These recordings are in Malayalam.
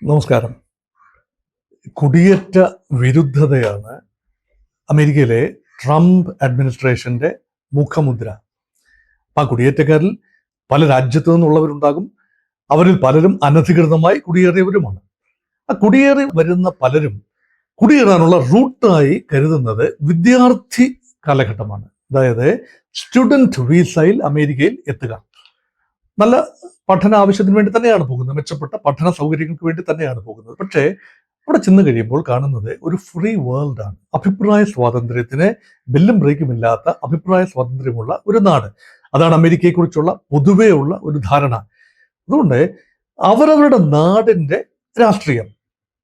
നമസ്കാരം. കുടിയേറ്റ വിരുദ്ധതയാണ് അമേരിക്കയിലെ ട്രംപ് അഡ്മിനിസ്ട്രേഷന്റെ മുഖമുദ്ര. ആ കുടിയേറ്റക്കാരിൽ പല രാജ്യത്തു നിന്നുള്ളവരുണ്ടാകും. അവരിൽ പലരും അനധികൃതമായി കുടിയേറിയവരുമാണ്. ആ കുടിയേറി വരുന്ന പലരും കുടിയേറാനുള്ള റൂട്ടായി കരുതുന്നത് വിദ്യാർത്ഥി കാലഘട്ടമാണ്. അതായത് സ്റ്റുഡന്റ് വിസയിൽ അമേരിക്കയിൽ എത്തുക. നല്ല പഠന ആവശ്യത്തിന് വേണ്ടി തന്നെയാണ് പോകുന്നത്, മെച്ചപ്പെട്ട പഠന സൗകര്യങ്ങൾക്ക് വേണ്ടി തന്നെയാണ് പോകുന്നത്. പക്ഷേ അവിടെ ചെന്ന് കഴിയുമ്പോൾ കാണുന്നത് ഒരു ഫ്രീ വേൾഡ് ആണ്. അഭിപ്രായ സ്വാതന്ത്ര്യത്തിന് ബെല്ലും ബ്രേക്കും ഇല്ലാത്ത അഭിപ്രായ സ്വാതന്ത്ര്യമുള്ള ഒരു നാട്. അതാണ് അമേരിക്കയെക്കുറിച്ചുള്ള പൊതുവേ ഉള്ള ഒരു ധാരണ. അതുകൊണ്ട് അവരവരുടെ നാടിന്റെ രാഷ്ട്രീയം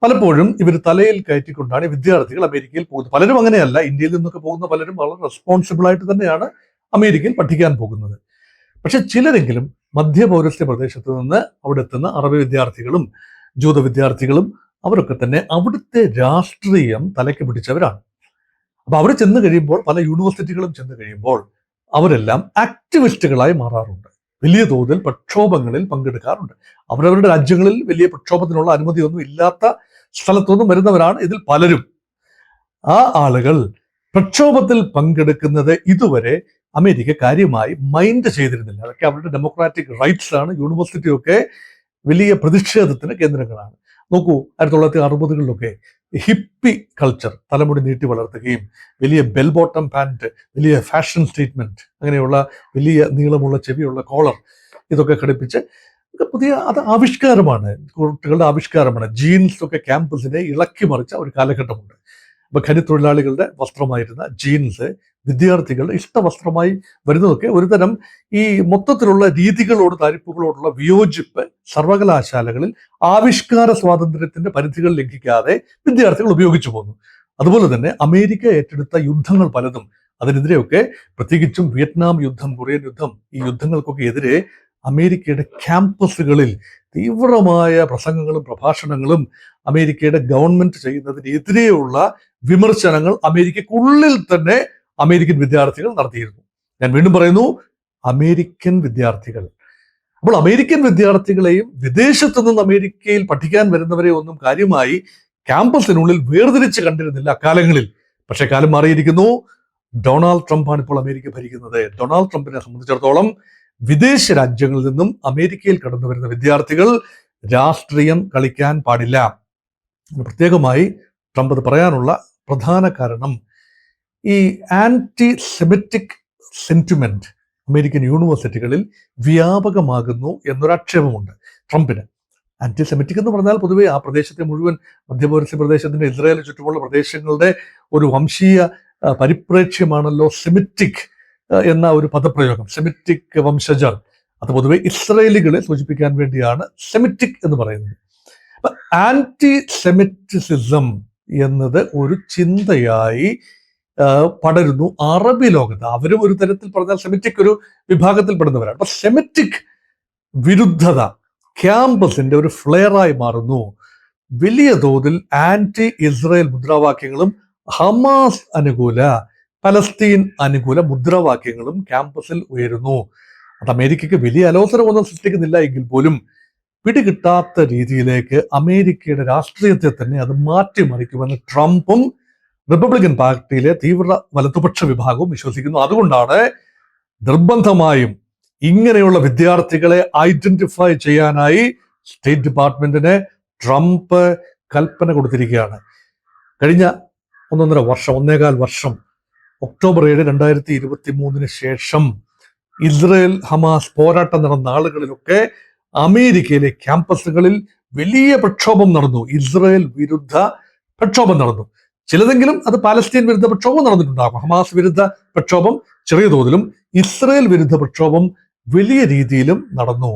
പലപ്പോഴും ഇവർ തലയിൽ കയറ്റിക്കൊണ്ടാണ് വിദ്യാർത്ഥികൾ അമേരിക്കയിൽ പോകുന്നത്. പലരും അങ്ങനെയല്ല. ഇന്ത്യയിൽ നിന്നൊക്കെ പോകുന്ന പലരും വളരെ റെസ്പോൺസിബിൾ ആയിട്ട് തന്നെയാണ് അമേരിക്കയിൽ പഠിക്കാൻ പോകുന്നത്. പക്ഷെ ചിലരെങ്കിലും മധ്യപൗരസ്ത്യ പ്രദേശത്ത് നിന്ന് അവിടെ എത്തുന്ന അറബി വിദ്യാർത്ഥികളും ജൂത വിദ്യാർത്ഥികളും അവരൊക്കെ തന്നെ അവിടുത്തെ രാഷ്ട്രീയം തലയ്ക്ക് പിടിച്ചവരാണ്. അപ്പൊ അവർ ചെന്ന് കഴിയുമ്പോൾ, പല യൂണിവേഴ്സിറ്റികളും ചെന്ന് കഴിയുമ്പോൾ അവരെല്ലാം ആക്ടിവിസ്റ്റുകളായി മാറാറുണ്ട്. വലിയ തോതിൽ പ്രക്ഷോഭങ്ങളിൽ പങ്കെടുക്കാറുണ്ട്. അവരവരുടെ രാജ്യങ്ങളിൽ വലിയ പ്രക്ഷോഭത്തിനുള്ള അനുമതിയൊന്നും ഇല്ലാത്ത സ്ഥലത്തൊന്നും വരുന്നവരാണ് ഇതിൽ പലരും. ആ ആളുകൾ പ്രക്ഷോഭത്തിൽ പങ്കെടുക്കുന്നത് ഇതുവരെ അമേരിക്ക കാര്യമായി മൈൻഡ് ചെയ്തിരുന്നില്ല. അതൊക്കെ അവരുടെ ഡെമോക്രാറ്റിക് റൈറ്റ്സ് ആണ്. യൂണിവേഴ്സിറ്റിയൊക്കെ വലിയ പ്രതിഷേധത്തിന് കേന്ദ്രങ്ങളാണ്. നോക്കൂ, 1960കളിലൊക്കെ ഹിപ്പി കൾച്ചർ, തലമുടി നീട്ടി വളർത്തുകയും വലിയ ബെൽ ബോട്ടം പാൻറ്, വലിയ ഫാഷൻ സ്റ്റേറ്റ്മെന്റ്, അങ്ങനെയുള്ള വലിയ നീളമുള്ള ചെവിയുള്ള കോളർ ഇതൊക്കെ ഘടിപ്പിച്ച് പുതിയ അത് ആവിഷ്കാരമാണ്, കുട്ടികളുടെ ആവിഷ്കാരമാണ്. ജീൻസ് ഒക്കെ ക്യാമ്പസിനെ ഇളക്കി മറിച്ച ഒരു കാലഘട്ടമുണ്ട്. അപ്പൊ ഖനിത്തൊഴിലാളികളുടെ വസ്ത്രമായിരുന്ന ജീൻസ് വിദ്യാർത്ഥികളുടെ ഇഷ്ടവസ്ത്രമായി വരുന്നതൊക്കെ ഒരുതരം ഈ മൊത്തത്തിലുള്ള രീതികളോട്, താരിപ്പുകളോടുള്ള വിയോജിപ്പ് സർവകലാശാലകളിൽ ആവിഷ്കാര സ്വാതന്ത്ര്യത്തിന്റെ പരിധികൾ ലംഘിക്കാതെ വിദ്യാർത്ഥികൾ ഉപയോഗിച്ചു പോന്നു. അതുപോലെ തന്നെ അമേരിക്ക ഏറ്റെടുത്ത യുദ്ധങ്ങൾ പലതും അതിനെതിരെയൊക്കെ, പ്രത്യേകിച്ചും വിയറ്റ്നാം യുദ്ധം, കൊറിയൻ യുദ്ധം, ഈ യുദ്ധങ്ങൾക്കൊക്കെ എതിരെ അമേരിക്കയുടെ ക്യാമ്പസുകളിൽ തീവ്രമായ പ്രസംഗങ്ങളും പ്രഭാഷണങ്ങളും അമേരിക്കയുടെ ഗവൺമെന്റ് ചെയ്യുന്നതിനെതിരെയുള്ള വിമർശനങ്ങൾ അമേരിക്കക്കുള്ളിൽ തന്നെ അമേരിക്കൻ വിദ്യാർത്ഥികൾ നടത്തിയിരുന്നു. ഞാൻ വീണ്ടും പറയുന്നു, അമേരിക്കൻ വിദ്യാർത്ഥികൾ. അപ്പോൾ അമേരിക്കൻ വിദ്യാർത്ഥികളെയും വിദേശത്തു നിന്ന് അമേരിക്കയിൽ പഠിക്കാൻ വരുന്നവരെ ഒന്നും കാര്യമായി ക്യാമ്പസിനുള്ളിൽ വേർതിരിച്ച് കണ്ടിരുന്നില്ല അക്കാലങ്ങളിൽ. പക്ഷെ കാലം മാറിയിരിക്കുന്നു. ഡൊണാൾഡ് ട്രംപാണ് ഇപ്പോൾ അമേരിക്ക ഭരിക്കുന്നത്. ഡൊണാൾഡ് ട്രംപിനെ സംബന്ധിച്ചിടത്തോളം വിദേശ രാജ്യങ്ങളിൽ നിന്നും അമേരിക്കയിൽ കടന്നു വരുന്ന വിദ്യാർത്ഥികൾ രാഷ്ട്രീയം കളിക്കാൻ പാടില്ല. പ്രത്യേകമായി ട്രംപ് അത് പറയാനുള്ള പ്രധാന കാരണം ഈ ആന്റി സെമിറ്റിക് സെന്റിമെന്റ് അമേരിക്കൻ യൂണിവേഴ്സിറ്റികളിൽ വ്യാപകമാകുന്നു എന്നൊരാക്ഷേപമുണ്ട് ട്രംപിന്. ആന്റി സെമിറ്റിക് എന്ന് പറഞ്ഞാൽ പൊതുവെ ആ പ്രദേശത്തെ മുഴുവൻ, മധ്യപൗരസ്ത്യ പ്രദേശത്തിന്റെ, ഇസ്രായേലിന് ചുറ്റുമുള്ള പ്രദേശങ്ങളുടെ ഒരു വംശീയ പരിപ്രേക്ഷ്യമാണല്ലോ സെമിറ്റിക് എന്ന ഒരു പദപ്രയോഗം. സെമിറ്റിക് വംശജർ, അത് പൊതുവെ ഇസ്രായേലികളെ സൂചിപ്പിക്കാൻ വേണ്ടിയാണ് സെമിറ്റിക് എന്ന് പറയുന്നത്. അപ്പൊ ആന്റി സെമിറ്റിസിസം എന്നത് ഒരു ചിന്തയായി പടരുന്നു അറബി ലോകത്ത്. അവരും ഒരു തരത്തിൽ പറഞ്ഞാൽ സെമിറ്റിക് ഒരു വിഭാഗത്തിൽപ്പെടുന്നവരാണ്. അപ്പൊ സെമിറ്റിക് വിരുദ്ധത ക്യാമ്പസിന്റെ ഒരു ഫ്ലെയറായി മാറുന്നു. വലിയ തോതിൽ ആന്റി ഇസ്രായേൽ മുദ്രാവാക്യങ്ങളും ഹമാസ് അനുകൂല, പലസ്തീൻ അനുകൂല മുദ്രാവാക്യങ്ങളും ക്യാമ്പസിൽ ഉയരുന്നു. അത് അമേരിക്കയ്ക്ക് വലിയ അലോസരമൊന്നും സൃഷ്ടിക്കുന്നില്ല എങ്കിൽ പോലും പിടികിട്ടാത്ത രീതിയിലേക്ക് അമേരിക്കയുടെ രാഷ്ട്രീയത്തെ തന്നെ അത് മാറ്റിമറിക്കുമെന്ന് ട്രംപും റിപ്പബ്ലിക്കൻ പാർട്ടിയിലെ തീവ്ര വലതുപക്ഷ വിഭാഗവും വിശ്വസിക്കുന്നു. അതുകൊണ്ടാണ് നിർബന്ധമായും ഇങ്ങനെയുള്ള വിദ്യാർത്ഥികളെ ഐഡന്റിഫൈ ചെയ്യാനായി സ്റ്റേറ്റ് ഡിപ്പാർട്ട്മെന്റിന് ട്രംപ് കൽപ്പന കൊടുത്തിരിക്കുകയാണ്. കഴിഞ്ഞ 1.5 വർഷം ഒക്ടോബർ 7, 2023 ശേഷം ഇസ്രായേൽ ഹമാസ് പോരാട്ടം നടന്ന നാളുകളിലൊക്കെ അമേരിക്കയിലെ ക്യാമ്പസുകളിൽ വലിയ പ്രക്ഷോഭം നടന്നു. ഇസ്രായേൽ വിരുദ്ധ പ്രക്ഷോഭം നടന്നു. ചിലതെങ്കിലും അത് പാലസ്തീൻ വിരുദ്ധ പ്രക്ഷോഭം നടന്നിട്ടുണ്ടാകും. ഹമാസ് വിരുദ്ധ പ്രക്ഷോഭം ചെറിയ തോതിലും ഇസ്രായേൽ വിരുദ്ധ പ്രക്ഷോഭം വലിയ രീതിയിലും നടന്നു.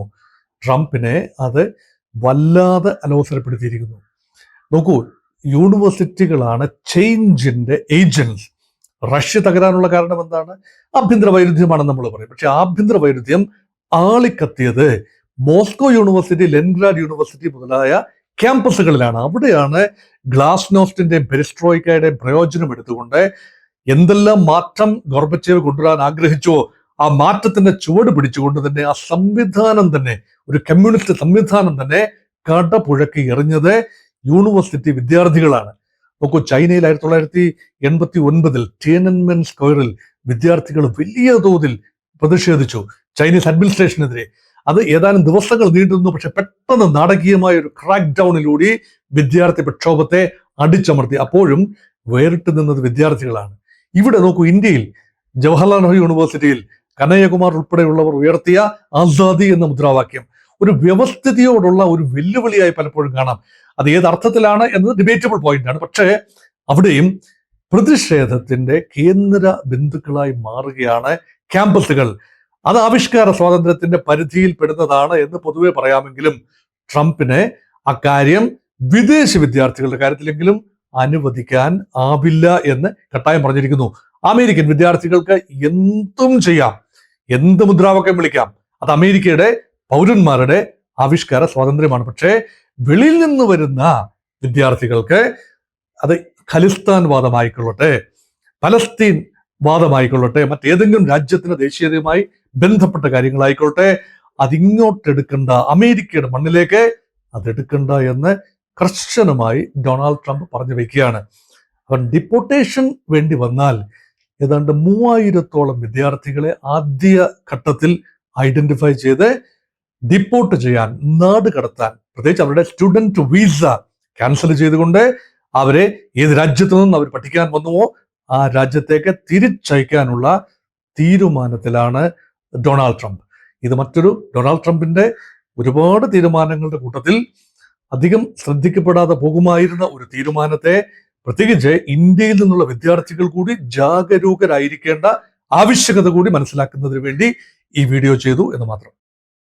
ട്രംപിനെ അത് വല്ലാതെ അലോസരപ്പെടുത്തിയിരിക്കുന്നു. നോക്കൂ, യൂണിവേഴ്സിറ്റികളാണ് ചേഞ്ചിന്റെ ഏജൻസ്. റഷ്യ തകരാനുള്ള കാരണം എന്താണ്? ആഭ്യന്തര വൈരുദ്ധ്യമാണെന്ന് നമ്മൾ പറയും. പക്ഷെ ആഭ്യന്തര വൈരുദ്ധ്യം ആളിക്കത്തിയത് മോസ്കോ യൂണിവേഴ്സിറ്റി, ലെനിൻഗ്രാഡ് യൂണിവേഴ്സിറ്റി മുതലായ ക്യാമ്പസുകളിലാണ്. അവിടെയാണ് ഗ്ലാസ്നോസ്റ്റിന്റെയും പെരിസ്ട്രോയിക്കയുടെയും പ്രയോജനം എടുത്തുകൊണ്ട് എന്തെല്ലാം മാറ്റം ഗോർബച്ചേവ് കൊണ്ടുവരാൻ ആഗ്രഹിച്ചോ ആ മാറ്റത്തിന്റെ ചുവട് പിടിച്ചുകൊണ്ട് തന്നെ ആ സംവിധാനം തന്നെ, ഒരു കമ്മ്യൂണിസ്റ്റ് സംവിധാനം തന്നെ കടപുഴക്കി എറിഞ്ഞത് യൂണിവേഴ്സിറ്റി വിദ്യാർത്ഥികളാണ്. നോക്കൂ, ചൈനയിൽ 1989 ടിയനൻമെൻ സ്ക്വയറിൽ വിദ്യാർത്ഥികൾ വലിയ തോതിൽ പ്രതിഷേധിച്ചു ചൈനീസ് അഡ്മിനിസ്ട്രേഷനെതിരെ. അത് ഏതാനും ദിവസങ്ങൾ നീണ്ടുനിന്നു. പക്ഷെ പെട്ടെന്ന് നാടകീയമായ ഒരു ക്രാക്ക് ഡൗണിലൂടെ വിദ്യാർത്ഥി പ്രക്ഷോഭത്തെ അടിച്ചമർത്തി. അപ്പോഴും വേറിട്ട് നിന്നത് വിദ്യാർത്ഥികളാണ്. ഇവിടെ നോക്കൂ, ഇന്ത്യയിൽ ജവഹർലാൽ നെഹ്റു യൂണിവേഴ്സിറ്റിയിൽ കനയ്യകുമാർ ഉൾപ്പെടെയുള്ളവർ ഉയർത്തിയ ആസാദി എന്ന മുദ്രാവാക്യം ഒരു വ്യവസ്ഥിതിയോടുള്ള ഒരു വെല്ലുവിളിയായി പലപ്പോഴും കാണാം. അത് ഏത് അർത്ഥത്തിലാണ് എന്നത് ഡിബേറ്റബിൾ പോയിന്റാണ്. പക്ഷേ അവിടെയും പ്രതിഷേധത്തിന്റെ കേന്ദ്ര ബിന്ദുക്കളായി മാറുകയാണ് ക്യാമ്പസുകൾ. അത് ആവിഷ്കാര സ്വാതന്ത്ര്യത്തിന്റെ പരിധിയിൽ പെടുന്നതാണ് എന്ന് പൊതുവെ പറയാമെങ്കിലും ട്രംപിന് അക്കാര്യം വിദേശ വിദ്യാർത്ഥികളുടെ കാര്യത്തിലെങ്കിലും അനുവദിക്കാൻ ആവില്ല എന്ന് കട്ടായം പറഞ്ഞിരിക്കുന്നു. അമേരിക്കൻ വിദ്യാർത്ഥികൾക്ക് എന്തും ചെയ്യാം, എന്ത് മുദ്രാവാക്യം വിളിക്കാം. അത് അമേരിക്കയുടെ പൗരന്മാരുടെ ആവിഷ്കാര സ്വാതന്ത്ര്യമാണ്. പക്ഷേ വെളിയിൽ നിന്ന് വരുന്ന വിദ്യാർത്ഥികൾക്ക് അത് ഖലിസ്ഥാൻ വാദമായിക്കൊള്ളട്ടെ, പലസ്തീൻ വാദമായിക്കൊള്ളട്ടെ, മറ്റേതെങ്കിലും രാജ്യത്തിന്റെ ദേശീയതയുമായി ബന്ധപ്പെട്ട കാര്യങ്ങളായിക്കൊള്ളട്ടെ, അതിങ്ങോട്ടെടുക്കണ്ട, അമേരിക്കയുടെ മണ്ണിലേക്ക് അതെടുക്കണ്ട എന്ന് കർശനമായി ഡൊണാൾഡ് ട്രംപ് പറഞ്ഞു വയ്ക്കുകയാണ്. അവൻ ഡിപ്പോർട്ടേഷൻ വേണ്ടി വന്നാൽ ഏതാണ്ട് 3000-ഓളം വിദ്യാർത്ഥികളെ ആദ്യ ഘട്ടത്തിൽ ഐഡന്റിഫൈ ചെയ്ത് ഡിപ്പോർട്ട് ചെയ്യാൻ, നാട് കടത്താൻ, പ്രത്യേകിച്ച് അവരുടെ സ്റ്റുഡന്റ് വീസ ക്യാൻസൽ ചെയ്തുകൊണ്ട് അവരെ ഏത് രാജ്യത്തു നിന്നും അവർ പഠിക്കാൻ വന്നുവോ ആ രാജ്യത്തേക്ക് തിരിച്ചയക്കാനുള്ള തീരുമാനത്തിലാണ് ഡൊണാൾഡ് ട്രംപ്. ഇത് മറ്റൊരു ഡൊണാൾഡ് ട്രംപിന്റെ ഒരുപാട് തീരുമാനങ്ങളുടെ കൂട്ടത്തിൽ അധികം ശ്രദ്ധിക്കപ്പെടാതെ പോകുമായിരുന്ന ഒരു തീരുമാനത്തെ, പ്രത്യേകിച്ച് ഇന്ത്യയിൽ നിന്നുള്ള വിദ്യാർത്ഥികൾ കൂടി ജാഗരൂകരായിരിക്കേണ്ട ആവശ്യകത കൂടി മനസ്സിലാക്കുന്നതിന് വേണ്ടി ഈ വീഡിയോ ചെയ്തു എന്ന് മാത്രം.